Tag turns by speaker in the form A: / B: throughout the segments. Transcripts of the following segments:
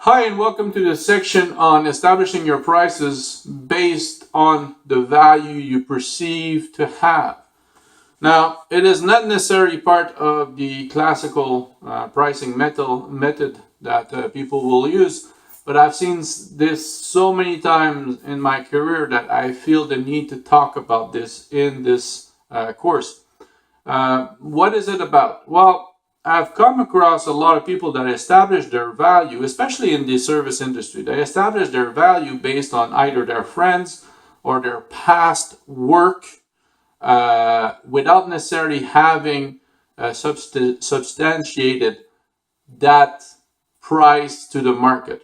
A: Hi, and welcome to the section on establishing your prices based on the value you perceive to have. Now, it is not necessarily part of the classical pricing method that people will use, but I've seen this so many times in my career that I feel the need to talk about this in this course. What is it about? Well, I've come across a lot of people that establish their value, especially in the service industry. They establish their value based on either their friends or their past work without necessarily having substantiated that price to the market.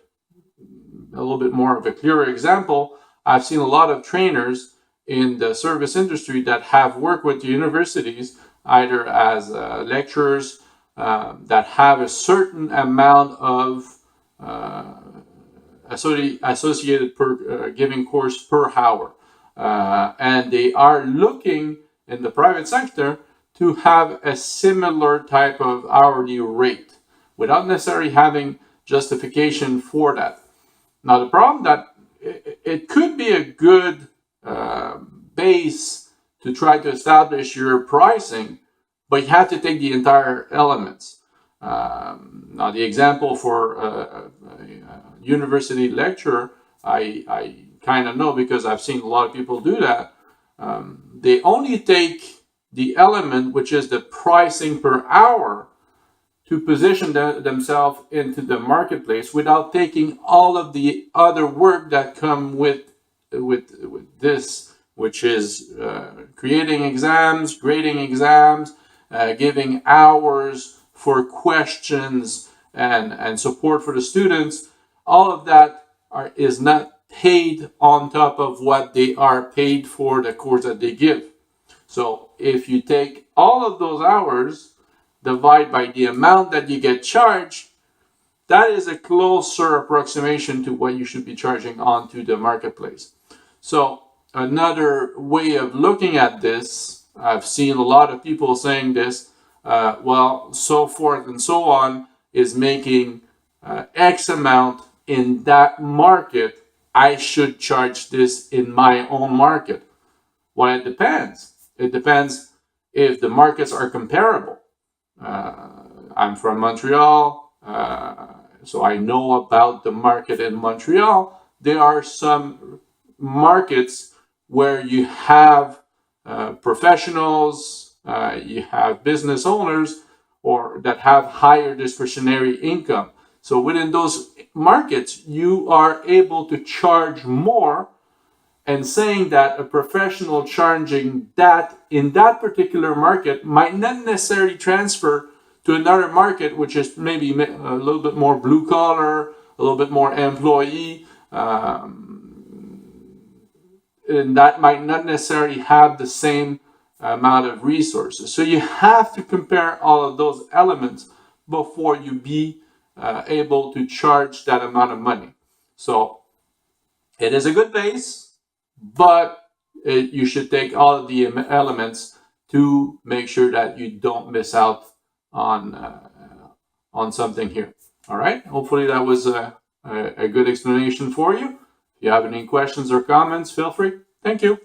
A: A little bit more of a clearer example, I've seen a lot of trainers in the service industry that have worked with the universities either as lecturers that have a certain amount of associated per giving course per hour, and they are looking in the private sector to have a similar type of hourly rate without necessarily having justification for that. Now, the problem that it could be a good base to try to establish your pricing, but you have to take the entire elements. Now, the example for a university lecturer, I kind of know because I've seen a lot of people do that. They only take the element, which is the pricing per hour, to position themselves into the marketplace without taking all of the other work that come with this, which is creating exams, grading exams, giving hours for questions and support for the students. All of that is not paid on top of what they are paid for the course that they give. So if you take all of those hours, divide by the amount that you get charged, that is a closer approximation to what you should be charging onto the marketplace. So another way of looking at this, I've seen a lot of people saying this, well, so forth and so on, is making X amount in that market. I should charge this in my own market. Well, it depends. It depends if the markets are comparable. I'm from Montreal, so I know about the market in Montreal. There are some markets where you have professionals, you have business owners, or that have higher discretionary income. So within those markets, you are able to charge more, and saying that a professional charging that in that particular market might not necessarily transfer to another market, which is maybe a little bit more blue collar, a little bit more employee, and that might not necessarily have the same amount of resources. So you have to compare all of those elements before you be able to charge that amount of money. So it is a good base, but you should take all of the elements to make sure that you don't miss out on something here. All right. Hopefully that was a good explanation for you. If you have any questions or comments, feel free. Thank you.